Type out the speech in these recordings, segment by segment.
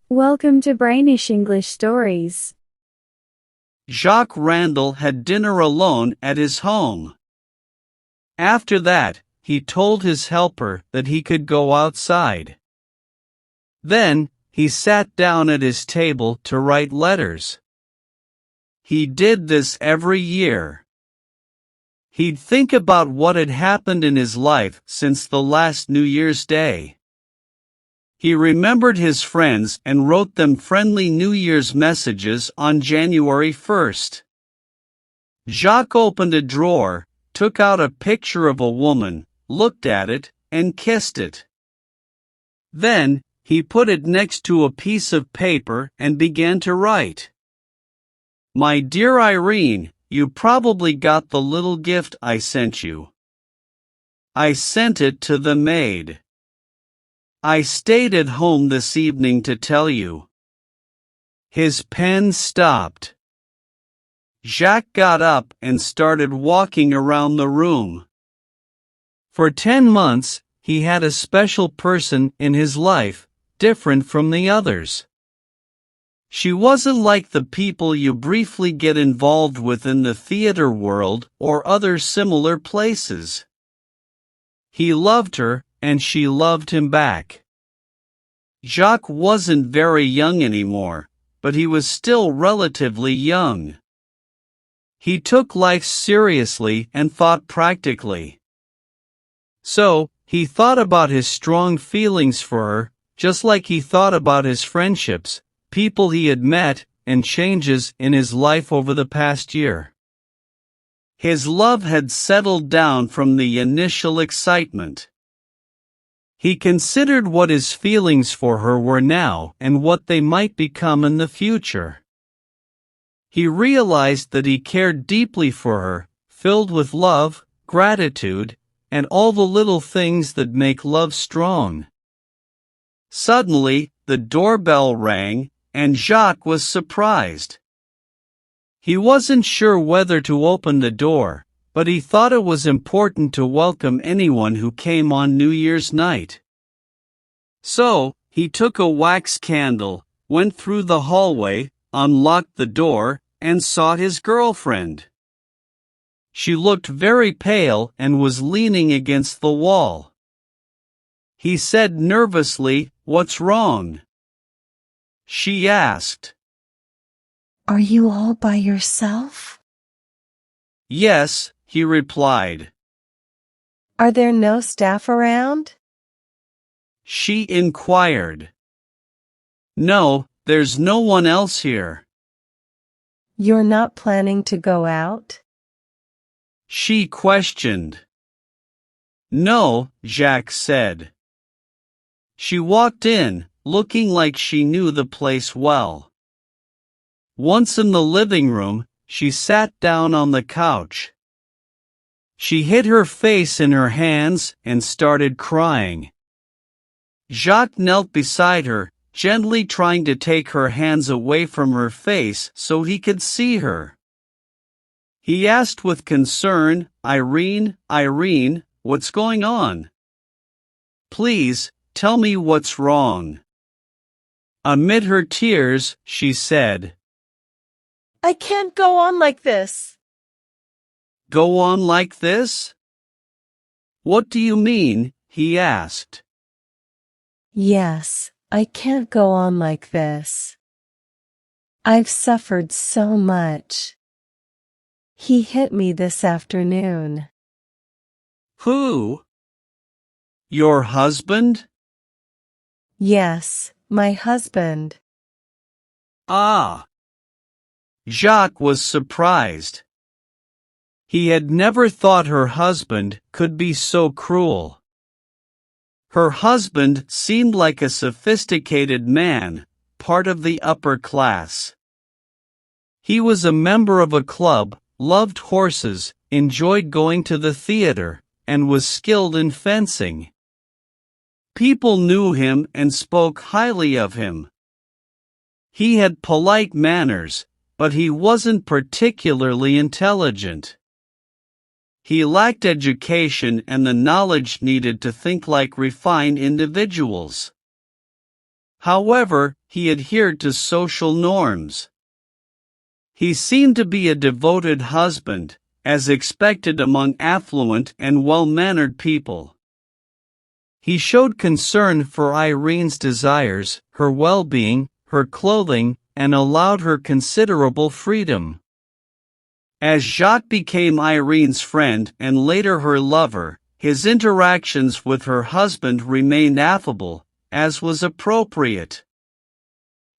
Welcome to Brainish English Stories. Jacques Randall had dinner alone at his home. After that, he told his helper that he could go outside. Then, he sat down at his table to write letters. He did this every year. He'd think about what had happened in his life since the last New Year's Day. He remembered his friends and wrote them friendly New Year's messages on January 1st. Jacques opened a drawer, took out a picture of a woman, looked at it, and kissed it. Then, he put it next to a piece of paper and began to write. "My dear Irene, you probably got the little gift I sent you. I sent it to the maid. I stayed at home this evening to tell you." His pen stopped. Jacques got up and started walking around the room. For 10 months, he had a special person in his life, different from the others. She wasn't like the people you briefly get involved with in the theater world or other similar places. He loved her, and she loved him back. Jacques wasn't very young anymore, but he was still relatively young. He took life seriously and thought practically. So, he thought about his strong feelings for her, just like he thought about his friendships, people he had met, and changes in his life over the past year. His love had settled down from the initial excitement. He considered what his feelings for her were now and what they might become in the future. He realized that he cared deeply for her, filled with love, gratitude, and all the little things that make love strong. Suddenly, the doorbell rang, and Jacques was surprised. He wasn't sure whether to open the door, but he thought it was important to welcome anyone who came on New Year's night. So, he took a wax candle, went through the hallway, unlocked the door, and sought his girlfriend. She looked very pale and was leaning against the wall. He said nervously, "What's wrong?" She asked. "Are you all by yourself?" "Yes," he replied. "Are there no staff around?" She inquired. "No, there's no one else here." "You're not planning to go out?" She questioned. "No," Jacques said. She walked in, looking like she knew the place well. Once in the living room, she sat down on the couch. She hid her face in her hands and started crying. Jacques knelt beside her, gently trying to take her hands away from her face so he could see her. He asked with concern, "Irene, Irene, what's going on? Please, tell me what's wrong." Amid her tears, she said, "I can't go on like this." "Go on like this? What do you mean?" he asked. "Yes, I can't go on like this. I've suffered so much. He hit me this afternoon." "Who? Your husband?" "Yes, my husband." "Ah." Jacques was surprised. He had never thought her husband could be so cruel. Her husband seemed like a sophisticated man, part of the upper class. He was a member of a club, loved horses, enjoyed going to the theater, and was skilled in fencing. People knew him and spoke highly of him. He had polite manners, but he wasn't particularly intelligent. He lacked education and the knowledge needed to think like refined individuals. However, he adhered to social norms. He seemed to be a devoted husband, as expected among affluent and well-mannered people. He showed concern for Irene's desires, her well-being, her clothing, and allowed her considerable freedom. As Jacques became Irene's friend and later her lover, his interactions with her husband remained affable, as was appropriate.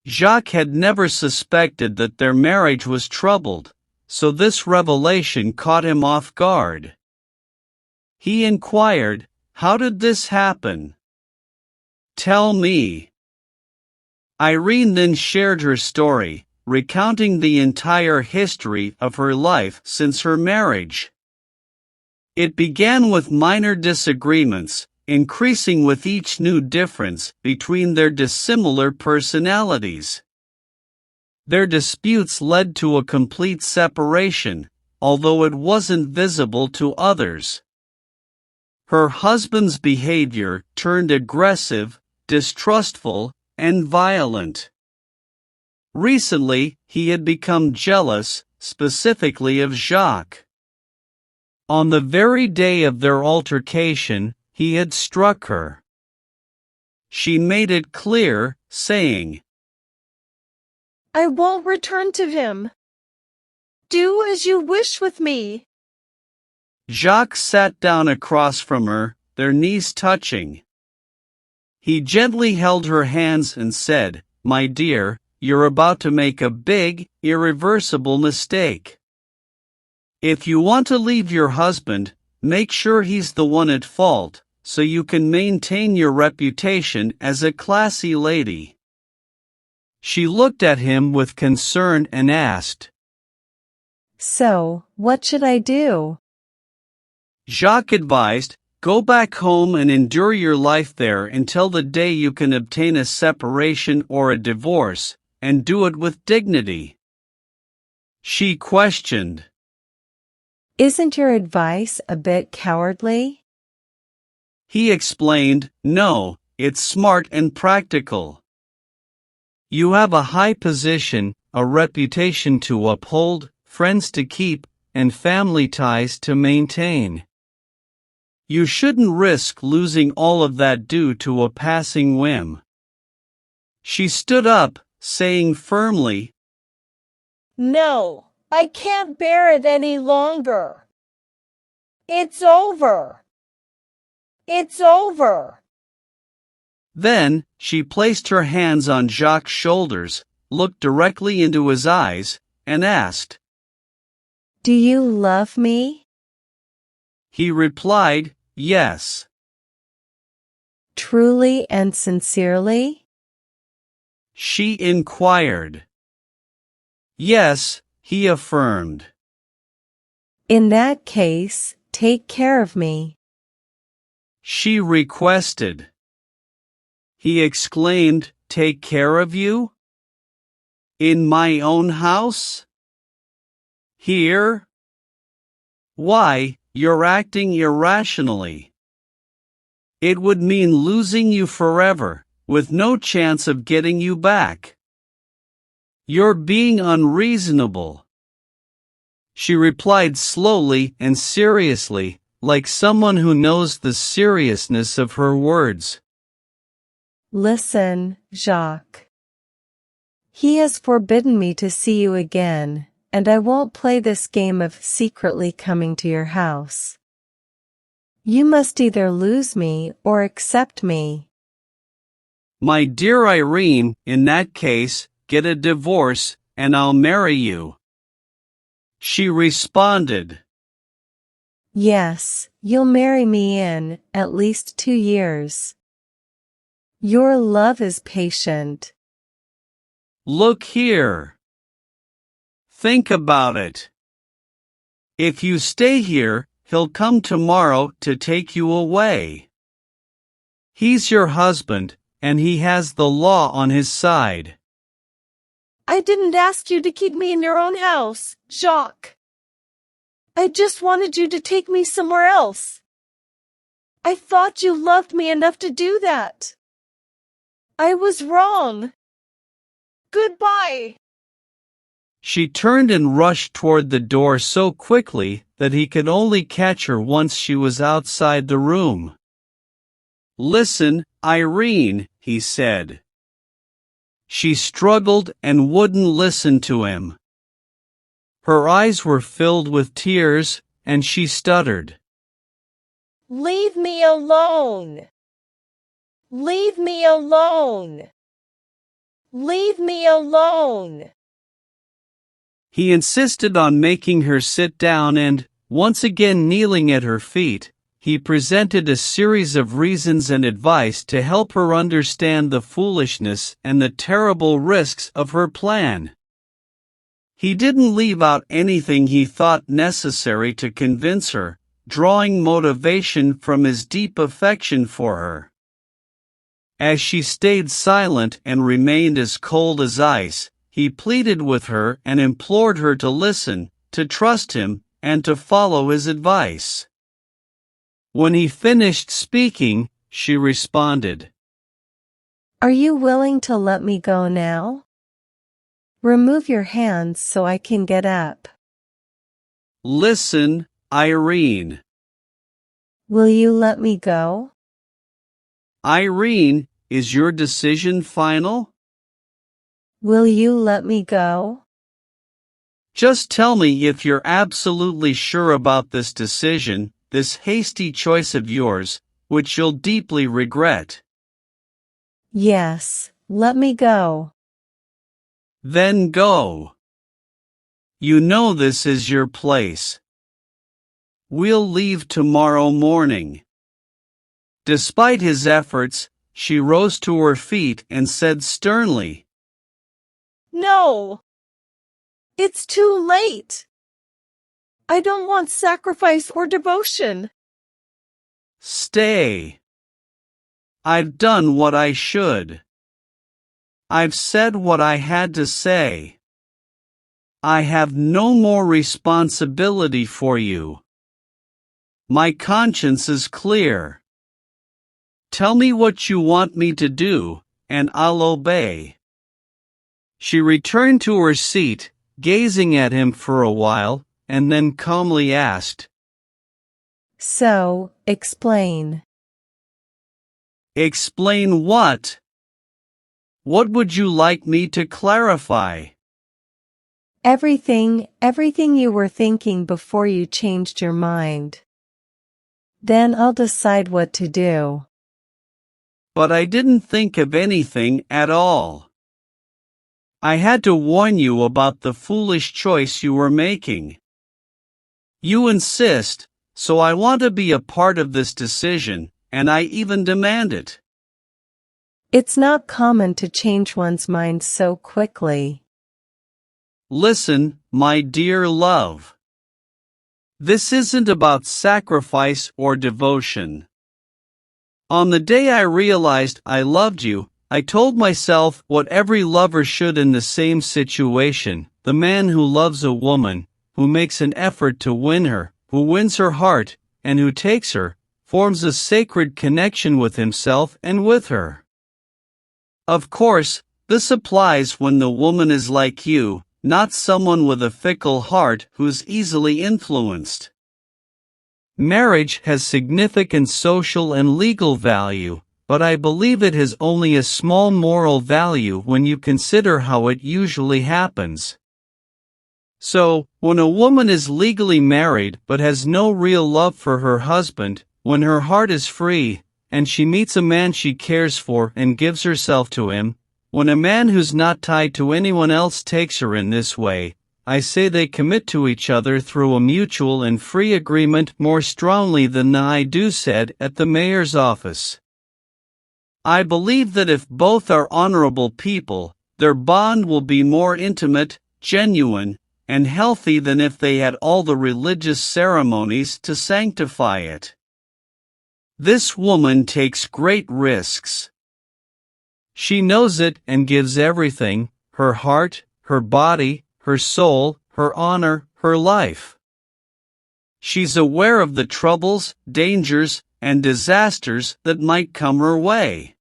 Jacques had never suspected that their marriage was troubled, so this revelation caught him off guard. He inquired, "How did this happen? Tell me." Irene then shared her story, recounting the entire history of her life since her marriage. It began with minor disagreements, increasing with each new difference between their dissimilar personalities. Their disputes led to a complete separation, although it wasn't visible to others. Her husband's behavior turned aggressive, distrustful, and violent. Recently, he had become jealous, specifically of Jacques. On the very day of their altercation, he had struck her. She made it clear, saying, I won't return to him. Do as you wish with me. Jacques sat down across from her, their knees touching. He gently held her hands and said, "My dear, you're about to make a big, irreversible mistake. If you want to leave your husband, make sure he's the one at fault, so you can maintain your reputation as a classy lady." She looked at him with concern and asked, So, what should I do? Jacques advised, "Go back home and endure your life there until the day you can obtain a separation or a divorce, and do it with dignity." She questioned, Isn't your advice a bit cowardly? He explained, "No, it's smart and practical. You have a high position, a reputation to uphold, friends to keep, and family ties to maintain. You shouldn't risk losing all of that due to a passing whim." She stood up, saying firmly, No, I can't bear it any longer. It's over. It's over. Then, she placed her hands on Jacques' shoulders, looked directly into his eyes, and asked, Do you love me? He replied, "Yes." Truly and sincerely? She inquired. "Yes," he affirmed. In that case, take care of me. She requested. He exclaimed, "Take care of you? In my own house? Here? Why, you're acting irrationally. It would mean losing you forever, with no chance of getting you back. You're being unreasonable." She replied slowly and seriously, like someone who knows the seriousness of her words. Listen, Jacques. He has forbidden me to see you again, and I won't play this game of secretly coming to your house. You must either lose me or accept me. My dear Irene, in that case, get a divorce, and I'll marry you. She responded. Yes, you'll marry me in at least 2 years. Your love is patient. Look here. Think about it. If you stay here, he'll come tomorrow to take you away. He's your husband, and he has the law on his side. I didn't ask you to keep me in your own house, Jacques. I just wanted you to take me somewhere else. I thought you loved me enough to do that. I was wrong. Goodbye. She turned and rushed toward the door so quickly that he could only catch her once she was outside the room. "Listen, Irene," he said. She struggled and wouldn't listen to him. Her eyes were filled with tears, and she stuttered. Leave me alone. Leave me alone. Leave me alone. He insisted on making her sit down and, once again kneeling at her feet, he presented a series of reasons and advice to help her understand the foolishness and the terrible risks of her plan. He didn't leave out anything he thought necessary to convince her, drawing motivation from his deep affection for her. As she stayed silent and remained as cold as ice, he pleaded with her and implored her to listen, to trust him, and to follow his advice. When he finished speaking, she responded, Are you willing to let me go now? Remove your hands so I can get up. "Listen, Irene." Will you let me go? "Irene, is your decision final?" Will you let me go? "Just tell me if you're absolutely sure about this decision, this hasty choice of yours, which you'll deeply regret." Yes, let me go. "Then go. You know this is your place. We'll leave tomorrow morning." Despite his efforts, she rose to her feet and said sternly, No! It's too late! I don't want sacrifice or devotion. "Stay. I've done what I should. I've said what I had to say. I have no more responsibility for you. My conscience is clear. Tell me what you want me to do, and I'll obey." She returned to her seat, gazing at him for a while, and then calmly asked, So, explain. "Explain what? What would you like me to clarify?" Everything you were thinking before you changed your mind. Then I'll decide what to do. "But I didn't think of anything at all. I had to warn you about the foolish choice you were making. You insist, so I want to be a part of this decision, and I even demand it." It's not common to change one's mind so quickly. "Listen, my dear love. This isn't about sacrifice or devotion. On the day I realized I loved you, I told myself what every lover should in the same situation: the man who loves a woman, who makes an effort to win her, who wins her heart, and who takes her, forms a sacred connection with himself and with her. Of course, this applies when the woman is like you, not someone with a fickle heart who's easily influenced. Marriage has significant social and legal value, but I believe it has only a small moral value when you consider how it usually happens. So, when a woman is legally married but has no real love for her husband, when her heart is free, and she meets a man she cares for and gives herself to him, when a man who's not tied to anyone else takes her in this way, I say they commit to each other through a mutual and free agreement more strongly than the I do said at the mayor's office. I believe that if both are honorable people, their bond will be more intimate, genuine, and healthy than if they had all the religious ceremonies to sanctify it. This woman takes great risks. She knows it and gives everything: her heart, her body, her soul, her honor, her life. She's aware of the troubles, dangers, and disasters that might come her way.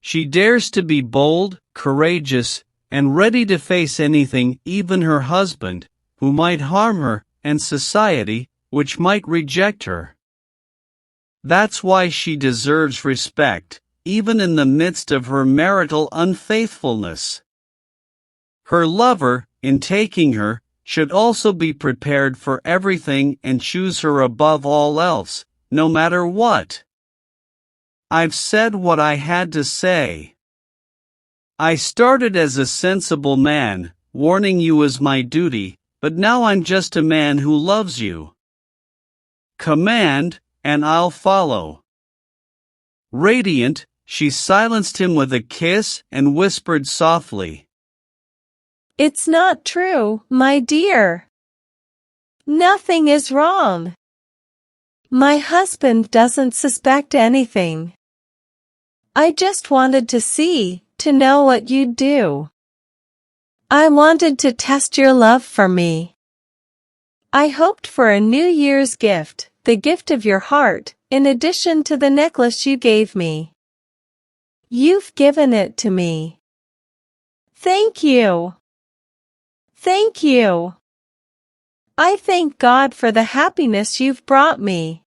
She dares to be bold, courageous, and ready to face anything, even her husband, who might harm her, and society, which might reject her. That's why she deserves respect, even in the midst of her marital unfaithfulness. Her lover, in taking her, should also be prepared for everything and choose her above all else, no matter what. I've said what I had to say. I started as a sensible man, warning you is my duty, but now I'm just a man who loves you. Command, and I'll follow. Radiant, she silenced him with a kiss and whispered softly, It's not true, my dear. Nothing is wrong. My husband doesn't suspect anything. I just wanted to know what you'd do. I wanted to test your love for me. I hoped for a New Year's gift, the gift of your heart, in addition to the necklace you gave me. You've given it to me. Thank you. Thank you. I thank God for the happiness you've brought me.